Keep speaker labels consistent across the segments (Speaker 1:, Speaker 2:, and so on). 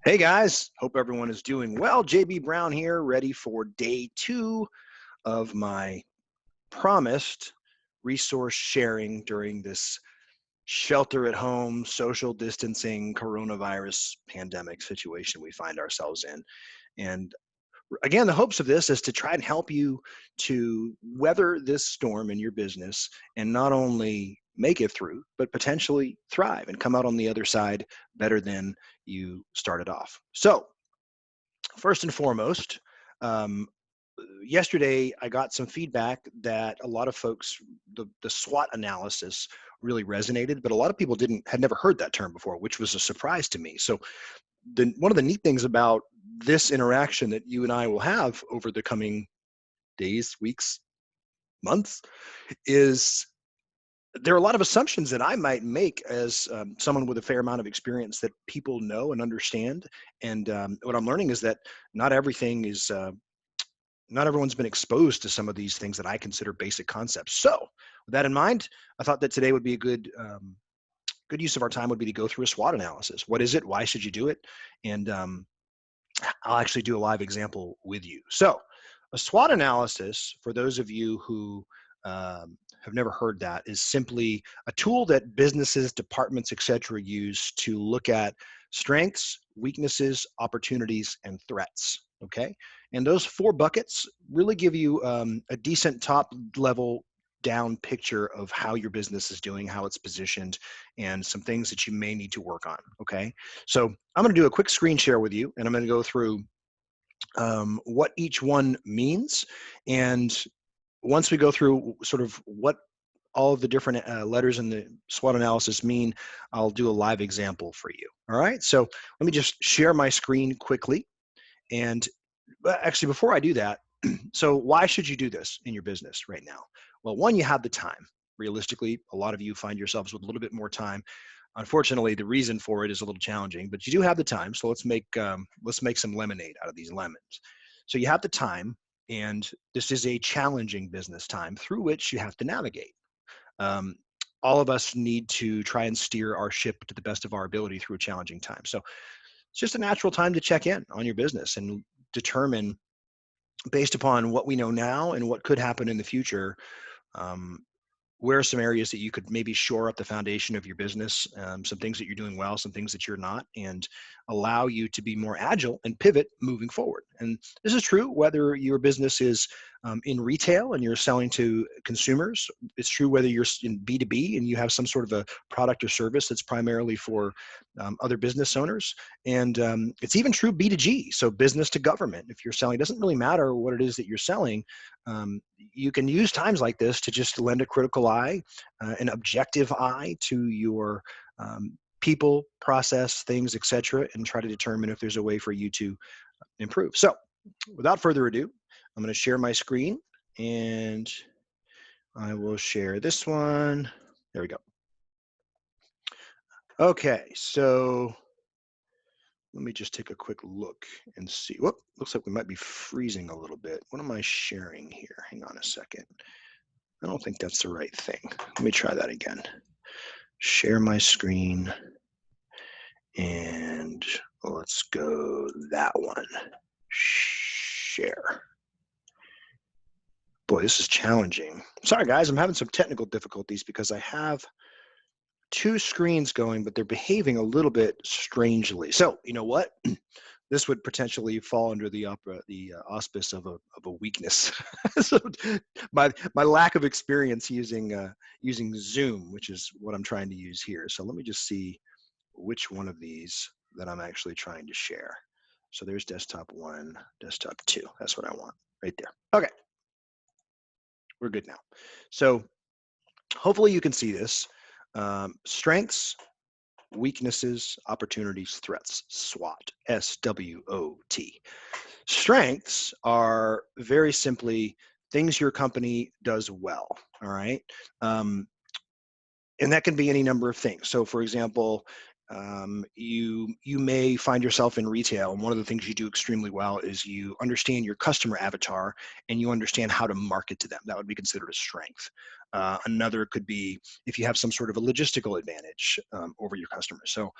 Speaker 1: Hey guys, hope everyone is doing well. JB Brown here, ready for day 2 of my promised resource sharing during this shelter at home, social distancing, coronavirus pandemic situation we find ourselves in. And again, the hopes of this is to try and help you to weather this storm in your business and not only make it through, but potentially thrive and come out on the other side better than you started off. So, first and foremost, um, yesterday I got some feedback that a lot of folks, the SWOT analysis really resonated, but a lot of people had never heard that term before, which was a surprise to me. So one of the neat things about this interaction that you and I will have over the coming days, weeks, months is there are a lot of assumptions that I might make as someone with a fair amount of experience that people know and understand. And what I'm learning is that not everything is not everyone's been exposed to some of these things that I consider basic concepts. So, with that in mind, I thought that today would be a good use of our time would be to go through a SWOT analysis. What is it? Why should you do it? And I'll actually do a live example with you. So, a SWOT analysis, for those of you who have never heard that, is simply a tool that businesses, departments, etc., use to look at strengths, weaknesses, opportunities, and threats. Okay, and those 4 buckets really give you a decent top level down picture of how your business is doing, how it's positioned, and some things that you may need to work on. Okay, so I'm going to do a quick screen share with you, and I'm going to go through what each one means. And once we go through sort of what all of the different letters in the SWOT analysis mean, I'll do a live example for you. All right, so let me just share my screen quickly. And actually, before I do that, so why should you do this in your business right now? Well, one, you have the time. Realistically, a lot of you find yourselves with a little bit more time. Unfortunately, the reason for it is a little challenging, but you do have the time. So let's make some lemonade out of these lemons. So you have the time, and this is a challenging business time through which you have to navigate. Um, all of us need to try and steer our ship to the best of our ability through a challenging time. So it's just a natural time to check in on your business and determine, based upon what we know now and what could happen in the future, um, where are some areas that you could maybe shore up the foundation of your business, some things that you're doing well, some things that you're not, and allow you to be more agile and pivot moving forward. And this is true whether your business is in retail and you're selling to consumers. It's true whether you're in B2B and you have some sort of a product or service that's primarily for other business owners. And it's even true B2G, so business to government. If you're selling, it doesn't really matter what it is that you're selling. You can use times like this to just lend a critical eye, an objective eye to your people, process, things, etc., and try to determine if there's a way for you to improve. So, without further ado, I'm going to share my screen, and I will share this one. There we go. Okay, so let me just take a quick look and see. Whoop, looks like we might be freezing a little bit. What am I sharing here? Hang on a second. I don't think that's the right thing. Let me try that again. Share my screen, and let's go that one. Share. Boy, this is challenging. Sorry, guys, I'm having some technical difficulties because I have 2 screens going, but they're behaving a little bit strangely. So, you know what? This would potentially fall under the auspice of a weakness. So my lack of experience using Zoom, which is what I'm trying to use here. So let me just see which one of these that I'm actually trying to share. So there's desktop 1, desktop 2. That's what I want right there. Okay, we're good now. So hopefully you can see this. Strengths, weaknesses, opportunities, threats. SWOT, S-W-O-T. Strengths are very simply things your company does well. All right. And that can be any number of things. So, for example, you may find yourself in retail, and one of the things you do extremely well is you understand your customer avatar and you understand how to market to them. That would be considered a strength. Another could be if you have some sort of a logistical advantage over your customers. So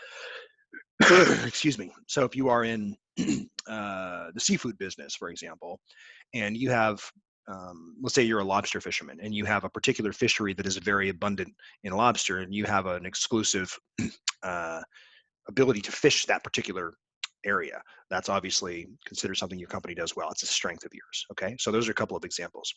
Speaker 1: Excuse me. So if you are in the seafood business, for example, and you have, let's say you're a lobster fisherman and you have a particular fishery that is very abundant in lobster, and you have an exclusive uh, ability to fish that particular area. That's obviously considered something your company does well. It's a strength of yours. Okay. So those are a couple of examples.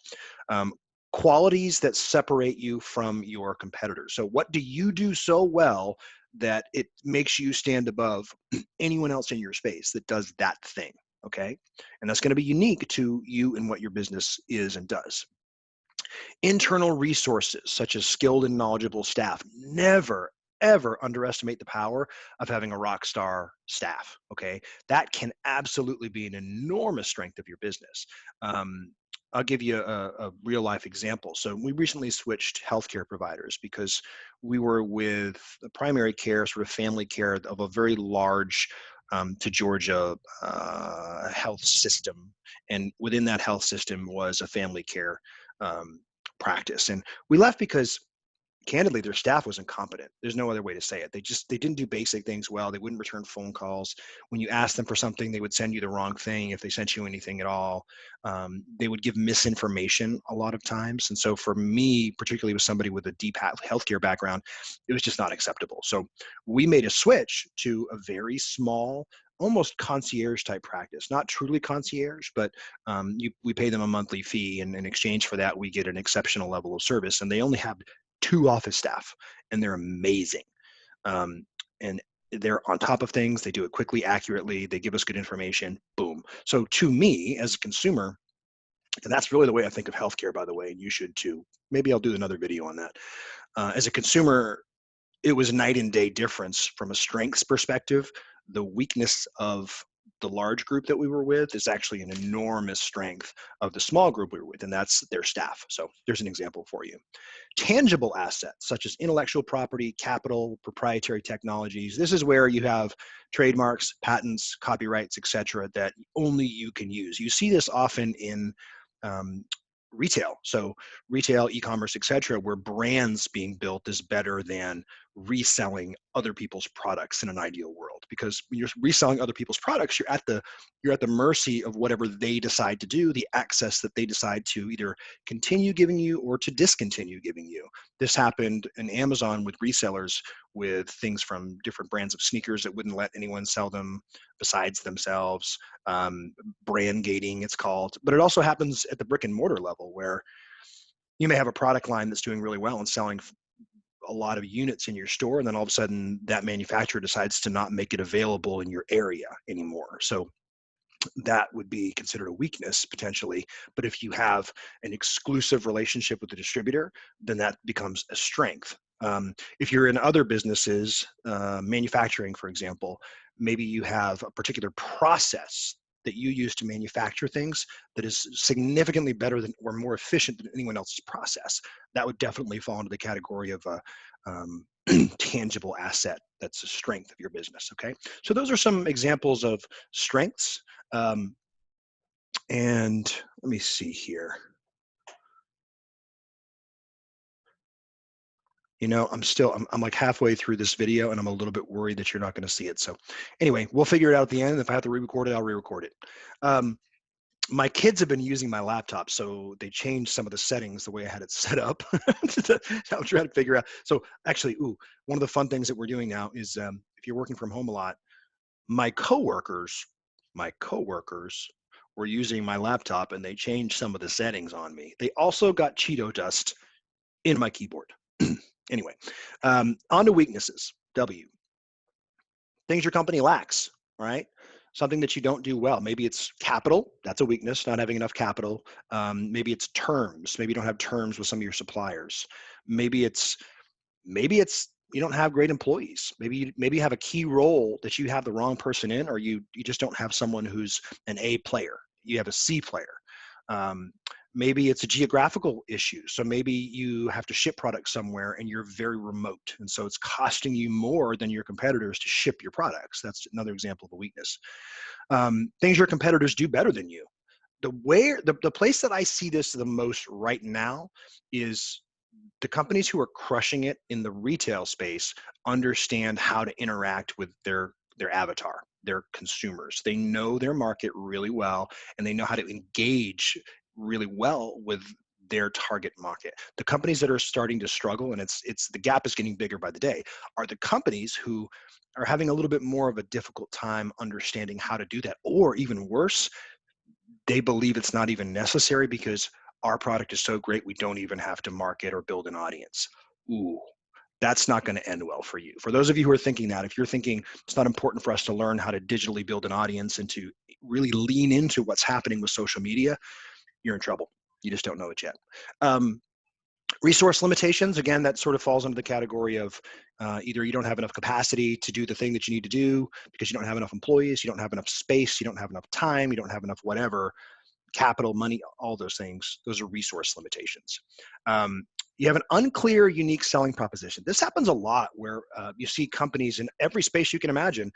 Speaker 1: Um, Qualities that separate you from your competitors. So what do you do so well that it makes you stand above anyone else in your space that does that thing? Okay. And that's going to be unique to you and what your business is and does. Internal resources, such as skilled and knowledgeable staff. Never, ever underestimate the power of having a rock star staff. Okay. That can absolutely be an enormous strength of your business. Um, I'll give you a real life example. So we recently switched healthcare providers because we were with the primary care, sort of family care of a very large to Georgia health system. And within that health system was a family care um, practice. And we left because candidly their staff was incompetent. There's no other way to say it. They didn't do basic things well. They wouldn't return phone calls. When you asked them for something, they would send you the wrong thing if they sent you anything at all. They would give misinformation a lot of times. And so for me, particularly with somebody with a deep healthcare background, it was just not acceptable. So we made a switch to a very small, almost concierge type practice. Not truly concierge, but we pay them a monthly fee, and in exchange for that we get an exceptional level of service. And they only have 2 office staff, and they're amazing. Um, and they're on top of things. They do it quickly, accurately. They give us good information. Boom. So to me, as a consumer, and that's really the way I think of healthcare, by the way, and you should too. Maybe I'll do another video on that. As a consumer, it was night and day difference from a strengths perspective. The weakness of the large group that we were with is actually an enormous strength of the small group we were with, and that's their staff. So there's an example for you. Tangible assets such as intellectual property, capital, proprietary technologies. This is where you have trademarks, patents, copyrights, etc., that only you can use. You see this often in um, retail. So retail, e-commerce, etc., where brands being built is better than reselling other people's products in an ideal world, because when you're reselling other people's products, you're at the mercy of whatever they decide to do, the access that they decide to either continue giving you or to discontinue giving you. This happened in Amazon with resellers, with things from different brands of sneakers that wouldn't let anyone sell them besides themselves. Brand gating, it's called. But it also happens at the brick and mortar level, where you may have a product line that's doing really well and selling a lot of units in your store, and then all of a sudden that manufacturer decides to not make it available in your area anymore. So that would be considered a weakness potentially. But if you have an exclusive relationship with the distributor, then that becomes a strength. If you're in other businesses, manufacturing, for example, maybe you have a particular process that you use to manufacture things that is significantly better than or more efficient than anyone else's process. That would definitely fall into the category of a tangible asset that's a strength of your business. Okay, so those are some examples of strengths. Um, and let me see here. I'm like halfway through this video, and I'm a little bit worried that you're not going to see it. So anyway, we'll figure it out at the end. If I have to re-record it, I'll re-record it. Um, my kids have been using my laptop, so they changed some of the settings the way I had it set up. I'm trying to figure out. So actually, one of the fun things that we're doing now is if you're working from home a lot, my coworkers, my coworkers were using my laptop, and they changed some of the settings on me. They also got Cheeto dust in my keyboard. Anyway, on to weaknesses. W. Things your company lacks, right? Something that you don't do well. Maybe it's capital. That's a weakness, not having enough capital. Maybe it's terms. Maybe you don't have terms with some of your suppliers. Maybe it's you don't have great employees. Maybe you have a key role that you have the wrong person in, or you just don't have someone who's an A player. You have a C player. Um, Maybe it's a geographical issue. So maybe you have to ship products somewhere and you're very remote, and so it's costing you more than your competitors to ship your products. That's another example of a weakness. Things your competitors do better than you. The place that I see this the most right now is the companies who are crushing it in the retail space understand how to interact with their their avatar, their consumers. They know their market really well, and they know how to engage really well with their target market. The companies that are starting to struggle, and it's the gap is getting bigger by the day, are the companies who are having a little bit more of a difficult time understanding how to do that, or even worse, they believe it's not even necessary because our product is so great we don't even have to market or build an audience. Ooh, that's not going to end well for you. For those of you who are thinking that, if you're thinking it's not important for us to learn how to digitally build an audience and to really lean into what's happening with social media, you're in trouble. You just don't know it yet. Resource limitations, again, that sort of falls under the category of either you don't have enough capacity to do the thing that you need to do because you don't have enough employees, you don't have enough space, you don't have enough time, you don't have enough whatever, capital, money, all those things. Those are resource limitations. You have an unclear, unique selling proposition. This happens a lot where you see companies in every space you can imagine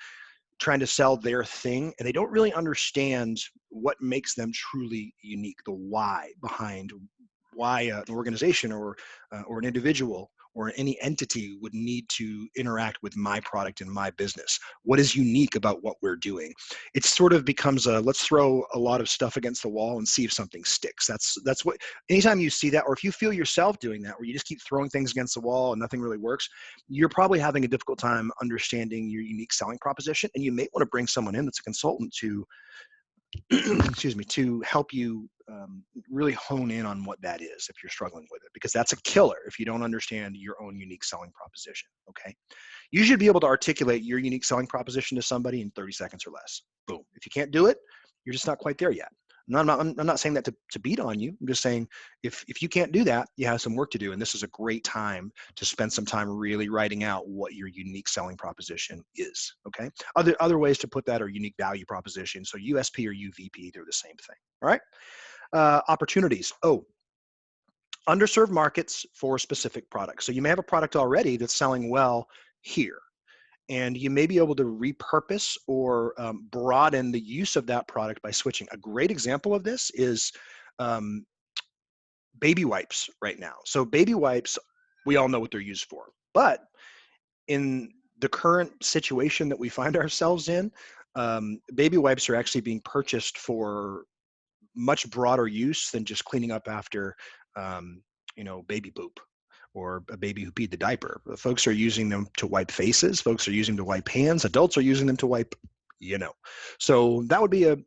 Speaker 1: trying to sell their thing, and they don't really understand what makes them truly unique, the why behind why an organization or an individual or any entity would need to interact with my product and my business. What is unique about what we're doing? It sort of becomes a let's throw a lot of stuff against the wall and see if something sticks. That's what anytime you see that, or if you feel yourself doing that, where you just keep throwing things against the wall and nothing really works, you're probably having a difficult time understanding your unique selling proposition. And you may want to bring someone in that's a consultant to excuse me, to help you really hone in on what that is if you're struggling with it, because that's a killer if you don't understand your own unique selling proposition. Okay. You should be able to articulate your unique selling proposition to somebody in 30 seconds or less. Boom. If you can't do it, you're just not quite there yet. No, I'm not saying that to beat on you. I'm just saying if you can't do that, you have some work to do. And this is a great time to spend some time really writing out what your unique selling proposition is. Okay. Other ways to put that are unique value proposition. So USP or UVP, they're the same thing. All right. Opportunities. Oh, underserved markets for specific products. So you may have a product already that's selling well here, and you may be able to repurpose or broaden the use of that product by switching. A great example of this is um, baby wipes right now. So baby wipes, we all know what they're used for, but in the current situation that we find ourselves in, baby wipes are actually being purchased for much broader use than just cleaning up after, um, baby poop or a baby who peed the diaper. Folks are using them to wipe faces. Folks are using them to wipe hands. Adults are using them to wipe, you know. So that would be a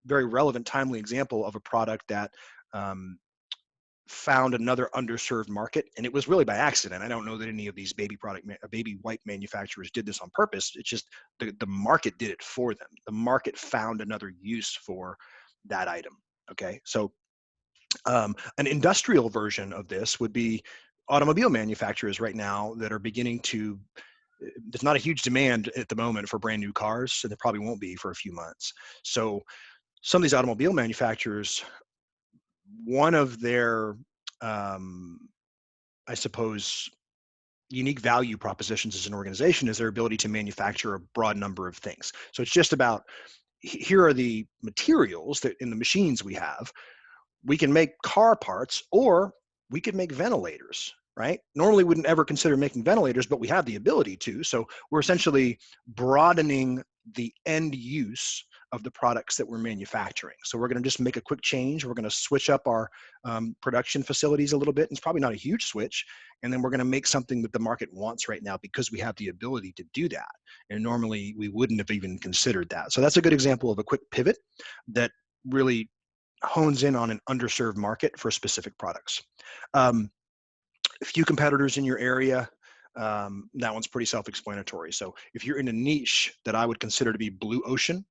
Speaker 1: very relevant, timely example of a product that um, found another underserved market, and it was really by accident. I don't know that any of these baby wipe manufacturers did this on purpose. It's just the market did it for them. The market found another use for that item. Okay, so an industrial version of this would be automobile manufacturers right now that are beginning to. There's not a huge demand at the moment for brand new cars, and there probably won't be for a few months. So some of these automobile manufacturers, one of their, I suppose, unique value propositions as an organization is their ability to manufacture a broad number of things. So it's just about here are the materials that in the machines we have. We can make car parts, or we could make ventilators, right? Normally we wouldn't ever consider making ventilators, but we have the ability to. So we're essentially broadening the end use of the products that we're manufacturing. So we're going to just make a quick change. We're going to switch up our production facilities a little bit. It's probably not a huge switch. And then we're going to make something that the market wants right now because we have the ability to do that. And normally we wouldn't have even considered that. So that's a good example of a quick pivot that really hones in on an underserved market for specific products. A few competitors in your area, that one's pretty self-explanatory. So if you're in a niche that I would consider to be blue ocean,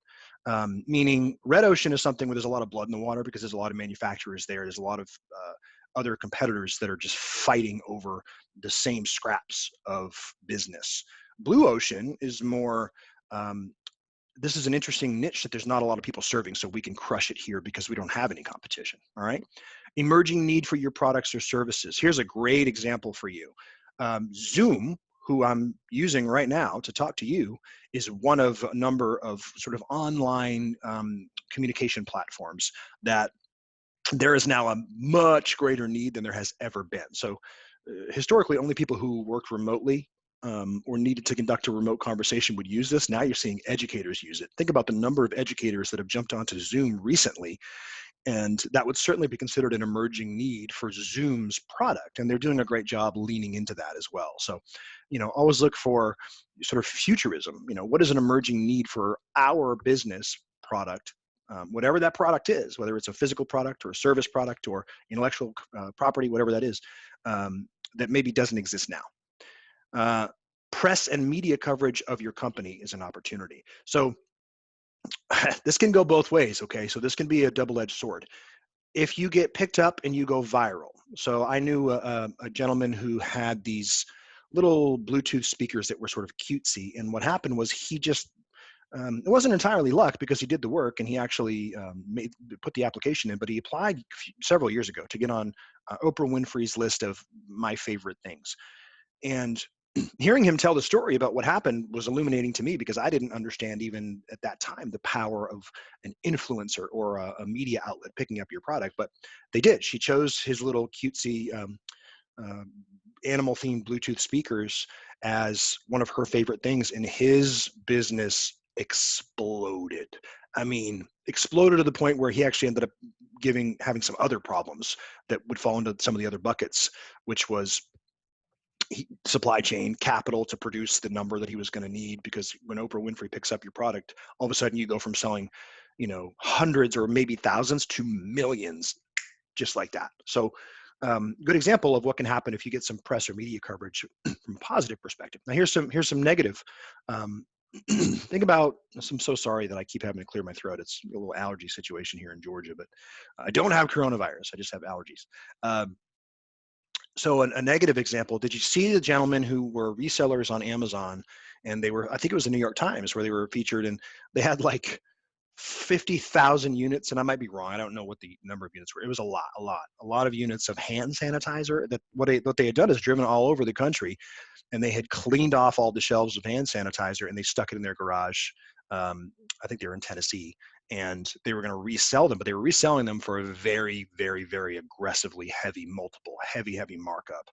Speaker 1: meaning red ocean is something where there's a lot of blood in the water because there's a lot of manufacturers there. There's a lot of other competitors that are just fighting over the same scraps of business. Blue ocean is more, this is an interesting niche that there's not a lot of people serving, so we can crush it here because we don't have any competition. All right. Emerging need for your products or services. Here's a great example for you. Zoom, who I'm using right now to talk to you, is one of a number of sort of online communication platforms that there is now a much greater need than there has ever been. So historically, only people who worked remotely or needed to conduct a remote conversation would use this. Now you're seeing educators use it. Think about the number of educators that have jumped onto Zoom recently, and that would certainly be considered an emerging need for Zoom's product. And they're doing a great job leaning into that as well. So, always look for sort of futurism. What is an emerging need for our business product? Whatever that product is, whether it's a physical product or a service product or intellectual property, whatever that is, that maybe doesn't exist now. Press and media coverage of your company is an opportunity. So this can go both ways, okay? So this can be a double-edged sword. If you get picked up and you go viral. So I knew a gentleman who had these little Bluetooth speakers that were sort of cutesy, and what happened was he just, it wasn't entirely luck because he did the work and he actually put the application in, but he applied several years ago to get on Oprah Winfrey's list of my favorite things. And hearing him tell the story about what happened was illuminating to me because I didn't understand even at that time the power of an influencer or a media outlet picking up your product, but they did. She chose his little cutesy animal themed Bluetooth speakers as one of her favorite things, and his business exploded. I mean, exploded to the point where he actually ended up having some other problems that would fall into some of the other buckets, which was supply chain capital to produce the number that he was going to need. Because when Oprah Winfrey picks up your product, all of a sudden you go from selling, hundreds or maybe thousands to millions, just like that. So good example of what can happen if you get some press or media coverage from a positive perspective. Now here's some negative. Think about, I'm so sorry that I keep having to clear my throat. It's a little allergy situation here in Georgia, but I don't have coronavirus. I just have allergies. So a negative example, did you see the gentlemen who were resellers on Amazon, and they were, I think it was the New York Times where they were featured, and they had like 50,000 units, and I might be wrong. I don't know what the number of units were. It was a lot of units of hand sanitizer. That what they had done is driven all over the country, and they had cleaned off all the shelves of hand sanitizer, and they stuck it in their garage. I think they were in Tennessee, and they were going to resell them, but they were reselling them for a very, very, very aggressively heavy markup.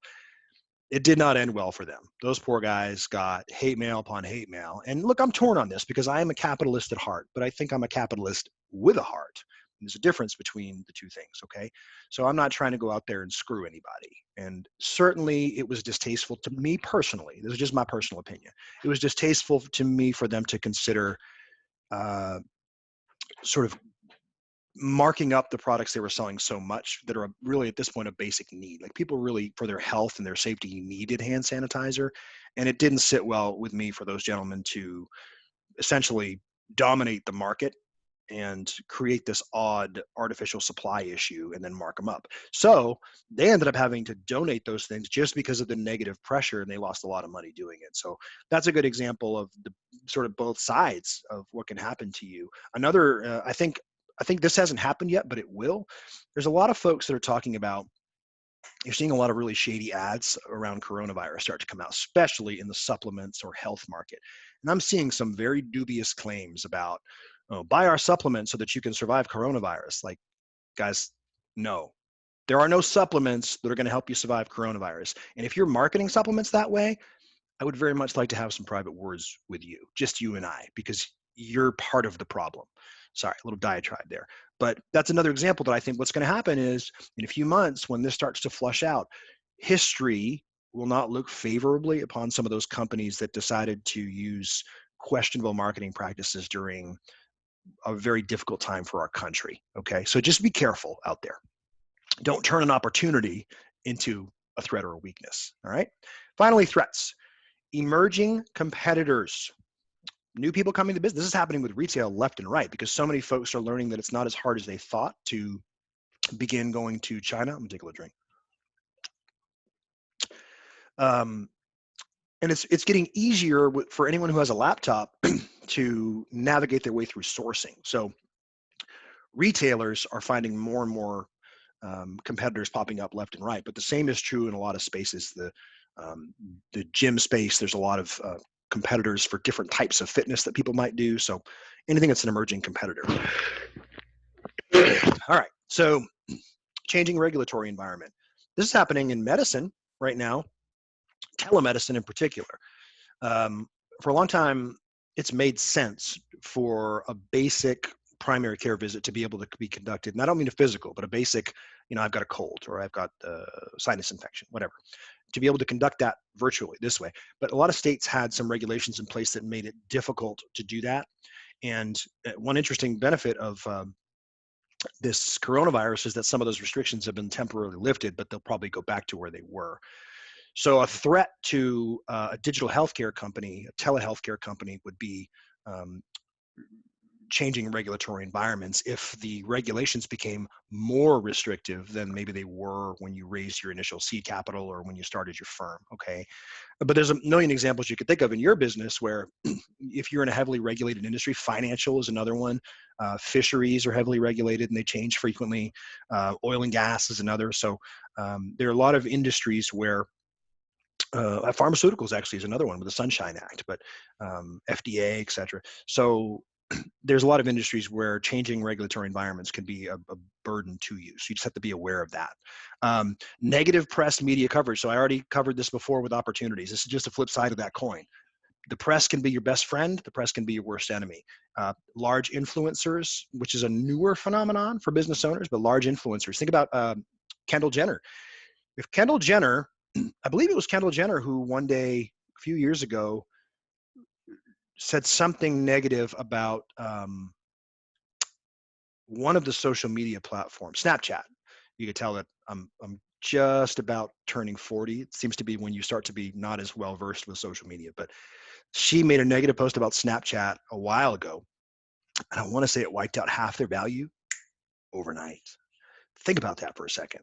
Speaker 1: It did not end well for them. Those poor guys got hate mail upon hate mail. And look, I'm torn on this because I am a capitalist at heart, but I think I'm a capitalist with a heart. There's a difference between the two things, okay? So I'm not trying to go out there and screw anybody. And certainly it was distasteful to me personally. This is just my personal opinion. It was distasteful to me for them to consider sort of marking up the products they were selling so much that are really at this point a basic need. Like people really, for their health and their safety, needed hand sanitizer. And it didn't sit well with me for those gentlemen to essentially dominate the market and create this odd artificial supply issue and then mark them up. So they ended up having to donate those things just because of the negative pressure, and they lost a lot of money doing it. So that's a good example of the sort of both sides of what can happen to you. Another, I think this hasn't happened yet, but it will. There's a lot of folks that are talking about, you're seeing a lot of really shady ads around coronavirus start to come out, especially in the supplements or health market. And I'm seeing some very dubious claims about, oh, buy our supplements so that you can survive coronavirus. Like, guys, no. There are no supplements that are going to help you survive coronavirus. And if you're marketing supplements that way, I would very much like to have some private words with you, just you and I, because you're part of the problem. Sorry, a little diatribe there. But that's another example that I think what's going to happen is in a few months when this starts to flush out, history will not look favorably upon some of those companies that decided to use questionable marketing practices during a very difficult time for our country. Okay, so just be careful out there. Don't turn an opportunity into a threat or a weakness. All right. Finally, threats. Emerging competitors. New people coming to business. This is happening with retail left and right because so many folks are learning that it's not as hard as they thought to begin going to China. I'm gonna take a little drink. And it's getting easier for anyone who has a laptop to navigate their way through sourcing. So retailers are finding more and more competitors popping up left and right, but the same is true in a lot of spaces. The gym space, there's a lot of competitors for different types of fitness that people might do. So anything that's an emerging competitor. All right, so changing regulatory environment. This is happening in medicine right now, telemedicine in particular. For a long time, it's made sense for a basic primary care visit to be able to be conducted. And I don't mean a physical, but a basic, I've got a cold or I've got sinus infection, whatever, to be able to conduct that virtually this way. But a lot of states had some regulations in place that made it difficult to do that. And one interesting benefit of this coronavirus is that some of those restrictions have been temporarily lifted, but they'll probably go back to where they were. So a threat to a digital healthcare company, a telehealthcare company, would be um, changing regulatory environments if the regulations became more restrictive than maybe they were when you raised your initial seed capital or when you started your firm. Okay. But there's a million examples you could think of in your business where if you're in a heavily regulated industry, financial is another one. Fisheries are heavily regulated and they change frequently. Oil and gas is another. So there are a lot of industries where pharmaceuticals actually is another one with the Sunshine Act, but FDA, et cetera. So there's a lot of industries where changing regulatory environments can be a burden to you. So you just have to be aware of that. Negative press media coverage. So I already covered this before with opportunities. This is just a flip side of that coin. The press can be your best friend. The press can be your worst enemy. Large influencers, which is a newer phenomenon for business owners, but large influencers. Think about Kendall Jenner. If Kendall Jenner, I believe it was Kendall Jenner who one day, a few years ago, said something negative about one of the social media platforms, Snapchat. You could tell that I'm just about turning 40. It seems to be when you start to be not as well versed with social media. But she made a negative post about Snapchat a while ago, and I want to say it wiped out half their value overnight. Think about that for a second.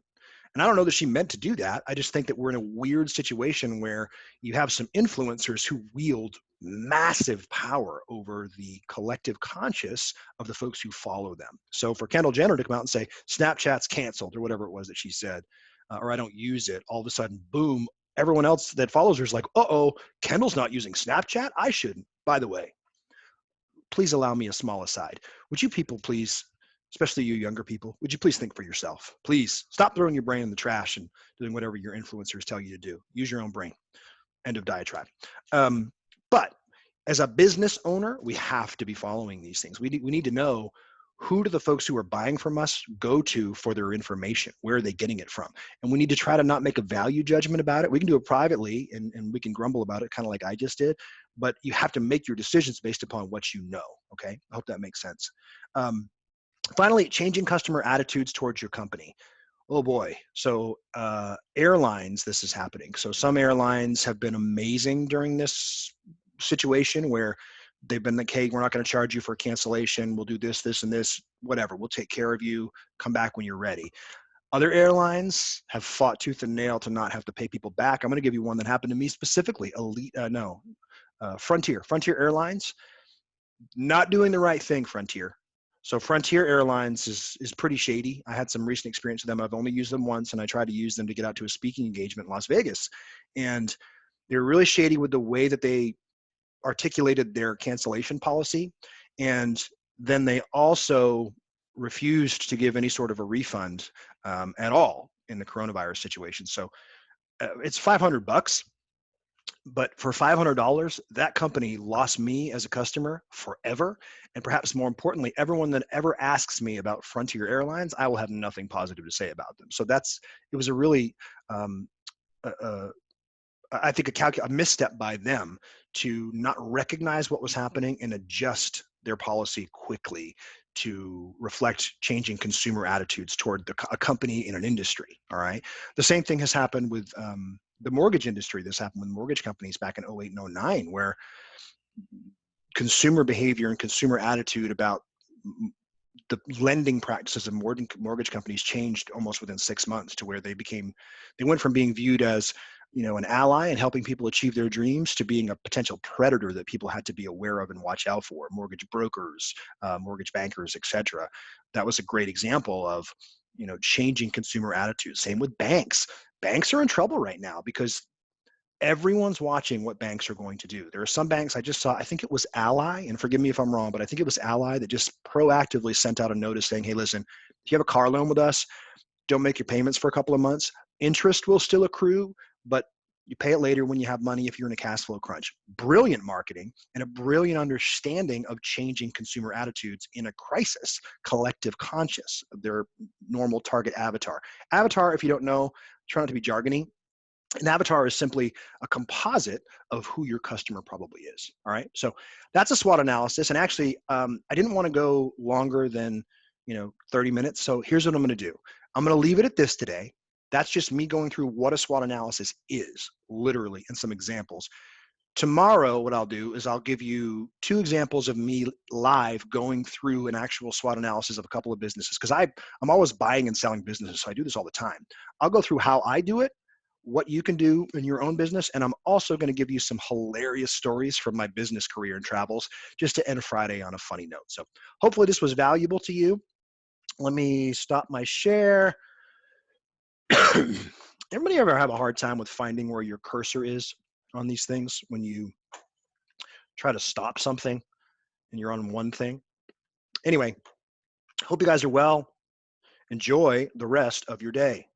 Speaker 1: And I don't know that she meant to do that. I just think that we're in a weird situation where you have some influencers who wield massive power over the collective conscious of the folks who follow them. So for Kendall Jenner to come out and say, Snapchat's canceled or whatever it was that she said, or I don't use it, all of a sudden, boom, everyone else that follows her is like, uh-oh, Kendall's not using Snapchat? I shouldn't. By the way, please allow me a small aside. Would you people please, especially you younger people, would you please think for yourself? Please stop throwing your brain in the trash and doing whatever your influencers tell you to do. Use your own brain. End of diatribe. But as a business owner, we have to be following these things. We need to know, who do the folks who are buying from us go to for their information? Where are they getting it from? And we need to try to not make a value judgment about it. We can do it privately and we can grumble about it, kind of like I just did, but you have to make your decisions based upon what you know. Okay. I hope that makes sense. Finally, changing customer attitudes towards your company. Oh boy. So airlines, this is happening. So some airlines have been amazing during this situation where they've been like, hey, we're not going to charge you for cancellation. We'll do this, this, and this, whatever. We'll take care of you. Come back when you're ready. Other airlines have fought tooth and nail to not have to pay people back. I'm going to give you one that happened to me specifically. Frontier Airlines, not doing the right thing, Frontier. So Frontier Airlines is pretty shady. I had some recent experience with them. I've only used them once, and I tried to use them to get out to a speaking engagement in Las Vegas. And they're really shady with the way that they articulated their cancellation policy. And then they also refused to give any sort of a refund at all in the coronavirus situation. So it's $500. But for $500, that company lost me as a customer forever. And perhaps more importantly, everyone that ever asks me about Frontier Airlines, I will have nothing positive to say about them. So it was a really, I think a misstep by them to not recognize what was happening and adjust their policy quickly to reflect changing consumer attitudes toward a company in an industry. All right. The same thing has happened with the mortgage industry. This happened with mortgage companies back in 08 and 09, where consumer behavior and consumer attitude about the lending practices of mortgage companies changed almost within 6 months, to where they went from being viewed as, an ally and helping people achieve their dreams, to being a potential predator that people had to be aware of and watch out for. Mortgage brokers, mortgage bankers, etc. That was a great example of, changing consumer attitudes. Same with banks. Banks are in trouble right now because everyone's watching what banks are going to do. There are some banks I just saw, I think it was Ally, and forgive me if I'm wrong, but I think it was Ally that just proactively sent out a notice saying, hey, listen, if you have a car loan with us, don't make your payments for a couple of months. Interest will still accrue, but You pay it later when you have money if you're in a cash flow crunch. Brilliant marketing and a brilliant understanding of changing consumer attitudes in a crisis, collective conscious of their normal target avatar. Avatar, if you don't know, try not to be jargony. An avatar is simply a composite of who your customer probably is. All right. So that's a SWOT analysis. And actually, I didn't want to go longer than 30 minutes. So here's what I'm going to do. I'm going to leave it at this today. That's just me going through what a SWOT analysis is, literally, and some examples. Tomorrow, what I'll do is I'll give you 2 examples of me live going through an actual SWOT analysis of a couple of businesses, because I'm always buying and selling businesses, so I do this all the time. I'll go through how I do it, what you can do in your own business, and I'm also going to give you some hilarious stories from my business career and travels, just to end Friday on a funny note. So hopefully this was valuable to you. Let me stop my share. Everybody ever have a hard time with finding where your cursor is on these things when you try to stop something and you're on one thing? Anyway, hope you guys are well. Enjoy the rest of your day.